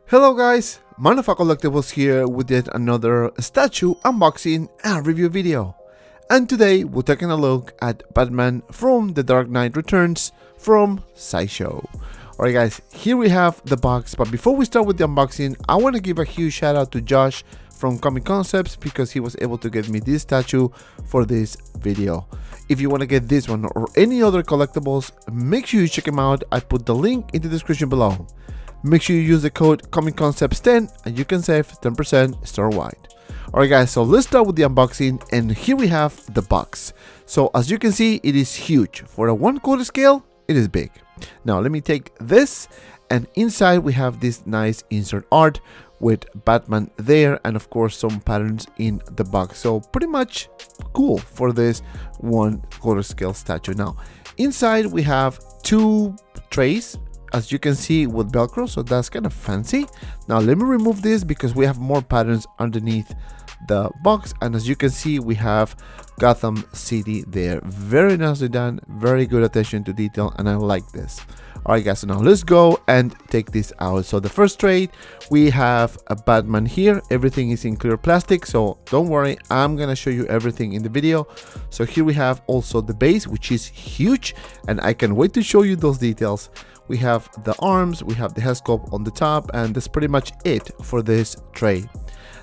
Hello guys, Man of Collectibles here with yet another statue unboxing and review video. And today we're taking a look at Batman from The Dark Knight Returns from Sideshow. Alright guys, here we have the box, but before we start with the unboxing, I want to give a huge shout out to Josh from Comic Concepts because he was able to get me this statue for this video. If you want to get this one or any other collectibles, make sure you check him out. I put the link in the description below. Make sure you use the code ComicConcepts10 and you can save 10% store-wide. Alright guys, so let's start with the unboxing, and here we have the box. So as you can see, it is huge. For a 1/4 scale, it is big. Now let me take this, and inside we have this nice insert art with Batman there, and of course some patterns in the box. So pretty much cool for this 1/4 scale statue. Now inside we have two trays, as you can see, with Velcro, so that's kind of fancy. Now let me remove this because we have more patterns underneath the box, and as you can see, we have Gotham City there. Very nicely done, very good attention to detail, and I like this. Alright guys, so now let's go and take this out. So the first tray, we have a Batman here. Everything is in clear plastic, so don't worry, I'm gonna show you everything in the video. So here we have also the base, which is huge, and I can't wait to show you those details. We have the arms, we have the head sculpt on the top, and that's pretty much it for this tray.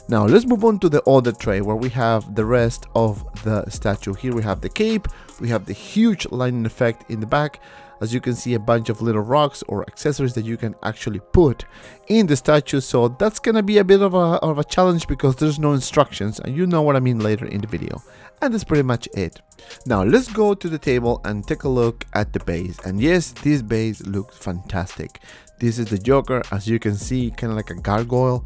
Now let's move on to the other tray where we have the rest of the statue. Here we have the cape, we have the huge lightning effect in the back. As you can see, a bunch of little rocks or accessories that you can actually put in the statue. So that's gonna be a bit of a challenge because there's no instructions, and you know what I mean later in the video. And that's pretty much it. Now let's go to the table and take a look at the base. And yes, this base looks fantastic. This is the Joker, as you can see, kind of like a gargoyle.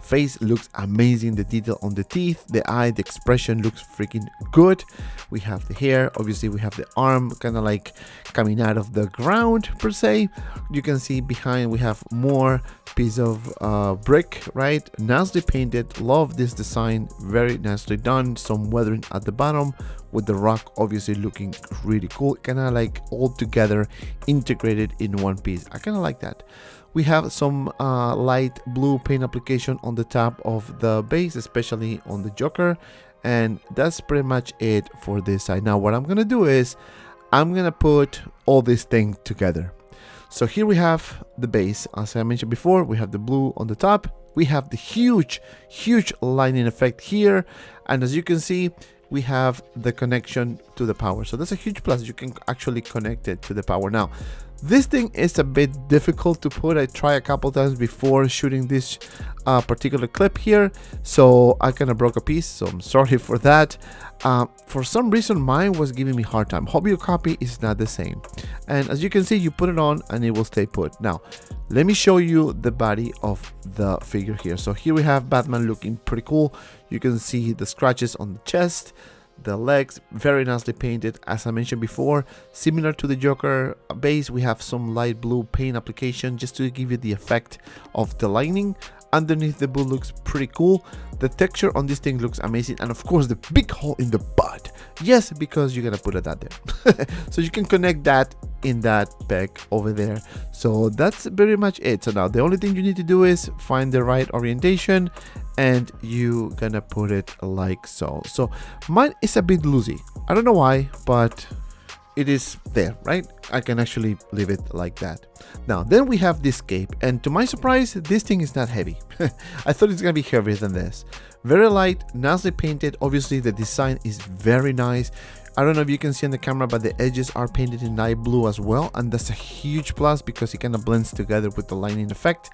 Face looks amazing. The detail on the teeth, the eye, the expression looks freaking good. We have the hair, obviously we have the arm kind of like coming out of the ground per se. You can see behind we have more piece of brick, right? Nicely painted. Love this design, very nicely done. Some weathering at the bottom with the rock obviously looking really cool, kind of like all together integrated in one piece. I kind of like that. We have some light blue paint application on the top of the base, especially on the Joker, and that's pretty much it for this side. Now what I'm gonna do is I'm gonna put all this thing together. So here we have the base. As I mentioned before, we have the blue on the top, we have the huge lightning effect here, and as you can see, we have the connection to the power. So that's a huge plus. You can actually connect it to the power. Now this thing is a bit difficult to put. I tried a couple times before shooting this particular clip here, so I kind of broke a piece, so I'm sorry for that. For some reason mine was giving me a hard time. Hope your copy is not the same. And as you can see, you put it on and it will stay put. Now let me show you the body of the figure here. So here we have Batman looking pretty cool. You can see the scratches on the chest, the legs, very nicely painted. As I mentioned before, similar to the Joker base, we have some light blue paint application just to give you the effect of the lightning. Underneath the boot looks pretty cool. The texture on this thing looks amazing, and of course the big hole in the butt. Yes, because you're gonna put it out there. So you can connect that in that peg over there. So that's very much it. So now the only thing you need to do is find the right orientation, and you gonna put it like so. So mine is a bit loosey. I don't know why, but it is there, right? I can actually leave it like that. Now then we have this cape, and to my surprise, this thing is not heavy. I thought it's gonna be heavier than this. Very light, nicely painted. Obviously the design is very nice. I don't know if you can see on the camera, but the edges are painted in light blue as well, and that's a huge plus because it kind of blends together with the lightning effect.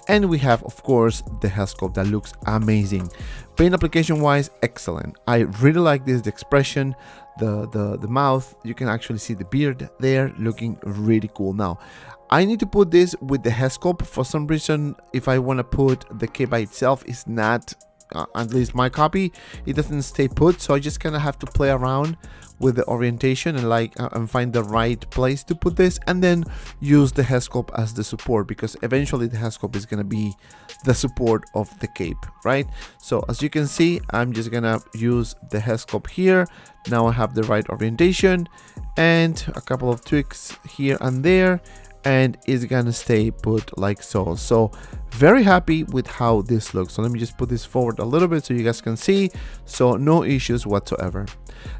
And we have, of course, the head sculpt that looks amazing. Paint application wise, excellent. I really like this, the expression, the mouth. You can actually see the beard there, looking really cool. Now I need to put this with the head sculpt. For some reason, if I want to put the cape by itself, it's not, at least my copy, it doesn't stay put, so I just kind of have to play around with the orientation and find the right place to put this, and then use the head sculpt as the support, because eventually the head sculpt is going to be the support of the cape, right? So as you can see, I'm just gonna use the head sculpt here. Now I have the right orientation and a couple of tweaks here and there, and it's gonna stay put like so. So very happy with how this looks. So let me just put this forward a little bit so you guys can see. So no issues whatsoever.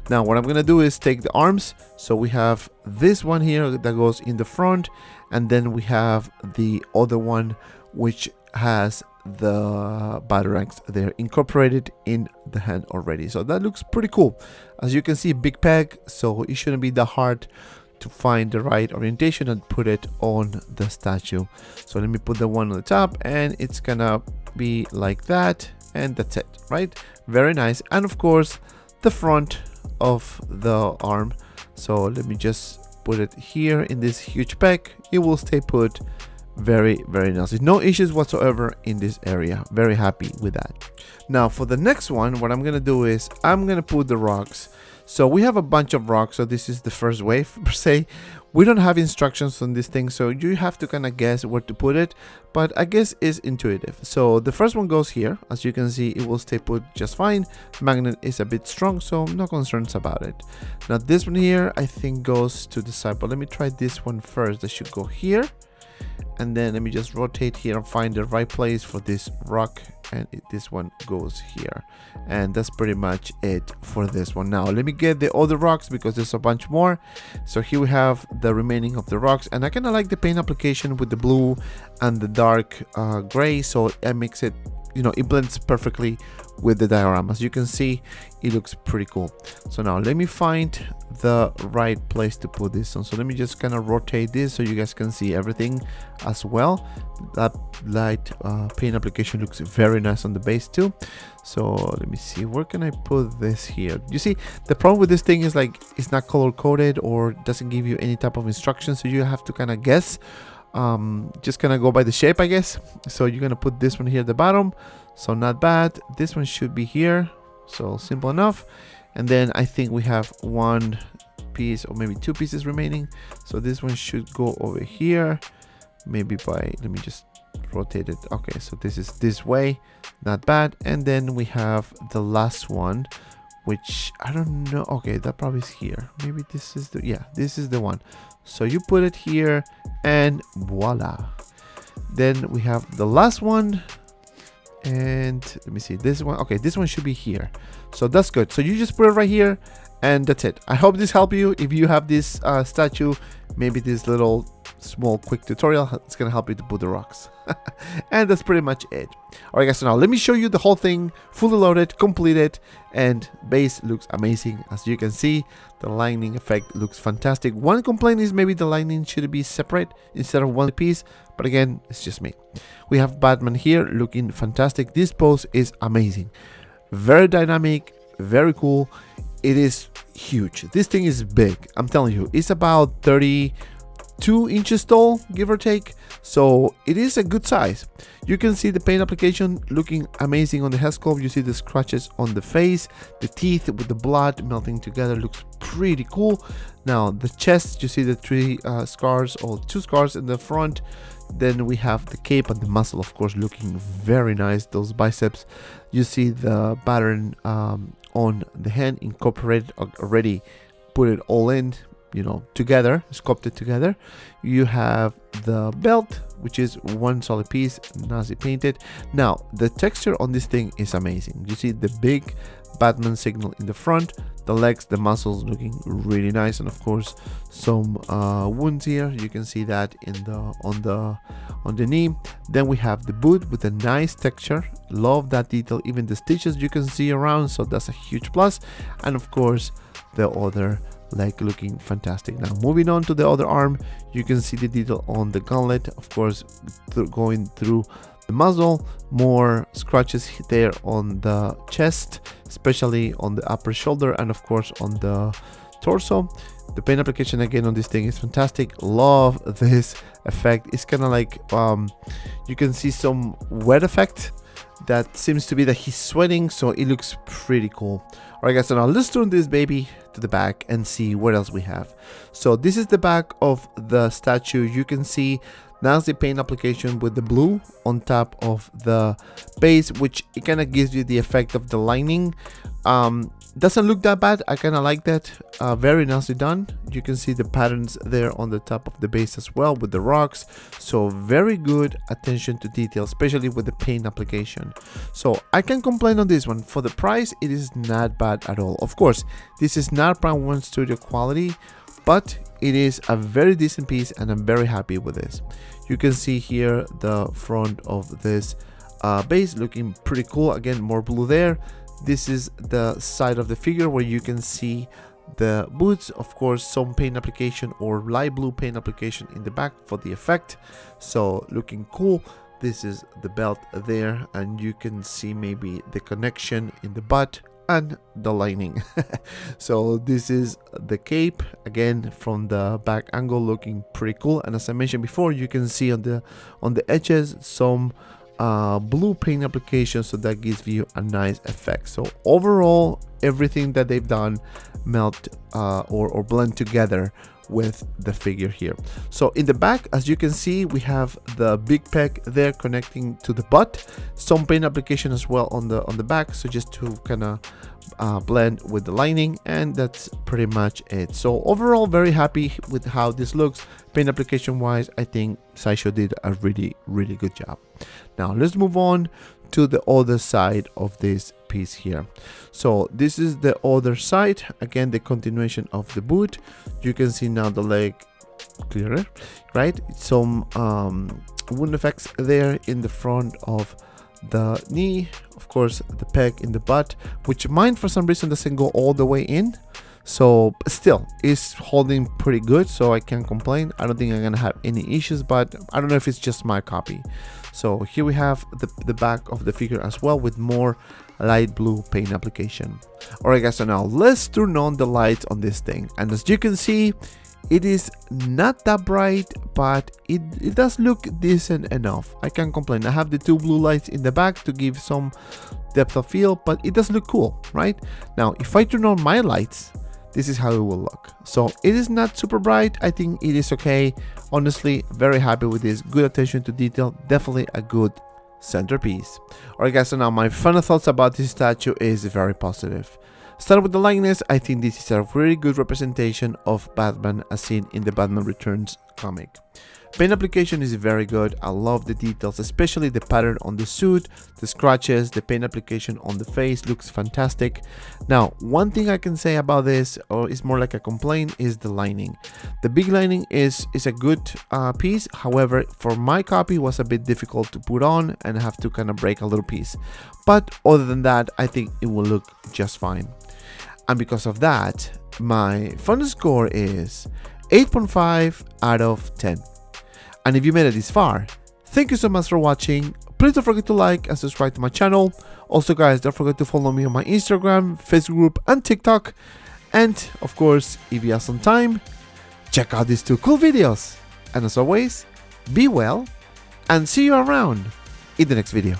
Now what I'm gonna do is take the arms. So we have this one here that goes in the front, and then we have the other one which has the batarangs there incorporated in the hand already. So that looks pretty cool. As you can see, big peg, so it shouldn't be that hard to find the right orientation and put it on the statue. So let me put the one on the top, and it's gonna be like that, and that's it, right? Very nice. And of course the front of the arm, so let me just put it here in this huge peg. It will stay put very nice. No issues whatsoever in this area. Very happy with that. Now for the next one, what I'm gonna do is I'm gonna put the rocks. So we have a bunch of rocks, so this is the first wave per se. We don't have instructions on this thing, so you have to kind of guess where to put it, but I guess it's intuitive. So the first one goes here. As you can see, it will stay put just fine. Magnet is a bit strong, so no concerns about it. Now this one here I think goes to the side, but let me try this one first. That should go here, and then let me just rotate here and find the right place for this rock, and this one goes here. And that's pretty much it for this one. Now let me get the other rocks because there's a bunch more. So here we have the remaining of the rocks, and I kind of like the paint application with the blue and the dark gray, so it makes it, you know, it blends perfectly with the diorama. As you can see, it looks pretty cool. So now let me find the right place to put this on. So let me just kind of rotate this so you guys can see everything as well. That light paint application looks very nice on the base too. So let me see, where can I put this here? You see, the problem with this thing is like it's not color coded or doesn't give you any type of instructions, so you have to kind of guess. Just gonna go by the shape, I guess. So you're gonna put this one here at the bottom, so not bad. This one should be here, so simple enough. And then I think we have one piece or maybe two pieces remaining, so this one should go over here, maybe by, let me just rotate it. Okay, so this is this way, not bad. And then we have the last one, which I don't know. Okay, that probably is here. Maybe this is the, yeah, this is the one. So you put it here and voila. Then we have the last one, and let me see, this one. Okay, this one should be here, so that's good. So you just put it right here, and that's it. I hope this helped you. If you have this statue, maybe this little small quick tutorial, it's gonna help you to put the rocks. And that's pretty much it. All right guys, so now let me show you the whole thing fully loaded, completed, and base looks amazing. As you can see, the lightning effect looks fantastic. One complaint is maybe the lightning should be separate instead of one piece, but again, it's just me. We have Batman here looking fantastic. This pose is amazing, very dynamic, very cool. It is huge. This thing is big, I'm telling you. It's about 32 inches tall, give or take, so it is a good size. You can see the paint application looking amazing on the head sculpt. You see the scratches on the face, the teeth with the blood melting together, looks pretty cool. Now the chest, you see the three scars, or two scars in the front. Then we have the cape and the muscle, of course, looking very nice. Those biceps, you see the pattern on the hand incorporated already, put it all in, you know, together, sculpted together. You have the belt, which is one solid piece, nicely painted. Now the texture on this thing is amazing. You see the big Batman signal in the front, the legs, the muscles looking really nice, and of course some wounds here. You can see that in the on the knee. Then we have the boot with a nice texture. Love that detail, even the stitches you can see around, so that's a huge plus. And of course the other leg looking fantastic. Now moving on to the other arm, you can see the detail on the gauntlet, of course, going through the muzzle, more scratches there on the chest, especially on the upper shoulder, and of course on the torso. The paint application again on this thing is fantastic. Love this effect. It's kind of like you can see some wet effect that seems to be that he's sweating, so it looks pretty cool. All right guys, so now let's turn this baby to the back and see what else we have. So this is the back of the statue. You can see now the paint application with the blue on top of the base, which it kind of gives you the effect of the lining. Doesn't look that bad. I kind of like that. Very nicely done. You can see the patterns there on the top of the base as well with the rocks. So very good attention to detail, especially with the paint application. So I can't complain on this one. For the price, it is not bad at all. Of course, this is not Prime 1 Studio quality, but it is a very decent piece and I'm very happy with this. You can see here the front of this base looking pretty cool. Again, more blue there. This is the side of the figure where you can see the boots, of course, some paint application or light blue paint application in the back for the effect. So looking cool. This is the belt there, and you can see maybe the connection in the butt and the lining. So this is the cape, again from the back angle, looking pretty cool. And as I mentioned before, you can see on the edges some blue paint application, so that gives you a nice effect. So overall, everything that they've done melt or blend together with the figure here. So in the back, as you can see, we have the big peg there connecting to the butt, some paint application as well on the back, so just to kind of blend with the lining, and that's pretty much it. So overall, very happy with how this looks. Paint application wise, I think Sideshow did a really good job. Now let's move on to the other side of this piece here. So this is the other side, again the continuation of the boot. You can see now the leg clearer, right? Some wound effects there in the front of the knee, of course the peg in the butt, which mine for some reason doesn't go all the way in, so still is holding pretty good, so I can't complain. I don't think I'm gonna have any issues, but I don't know if it's just my copy. So here we have the back of the figure as well with more light blue paint application. Alright guys, so now let's turn on the lights on this thing, and as you can see, it is not that bright, but it does look decent enough. I can't complain. I have the two blue lights in the back to give some depth of field, but it does look cool, right? Now, if I turn on my lights, this is how it will look. So it is not super bright. I think it is okay. Honestly, very happy with this. Good attention to detail. Definitely a good centerpiece. Alright guys, so now my final thoughts about this statue is very positive. Starting with the likeness, I think this is a really good representation of Batman as seen in the Batman Returns comic. Paint application is very good. I love the details, especially the pattern on the suit, the scratches, the paint application on the face looks fantastic. Now, one thing I can say about this, or it's more like a complaint, is the lining. The big lining is a good piece. However, for my copy, it was a bit difficult to put on and I have to kind of break a little piece. But other than that, I think it will look just fine. And because of that, my fun score is 8.5 out of 10. And if you made it this far, thank you so much for watching. Please don't forget to like and subscribe to my channel. Also guys, don't forget to follow me on my Instagram, Facebook group and TikTok. And of course, if you have some time, check out these two cool videos. And as always, be well and see you around in the next video.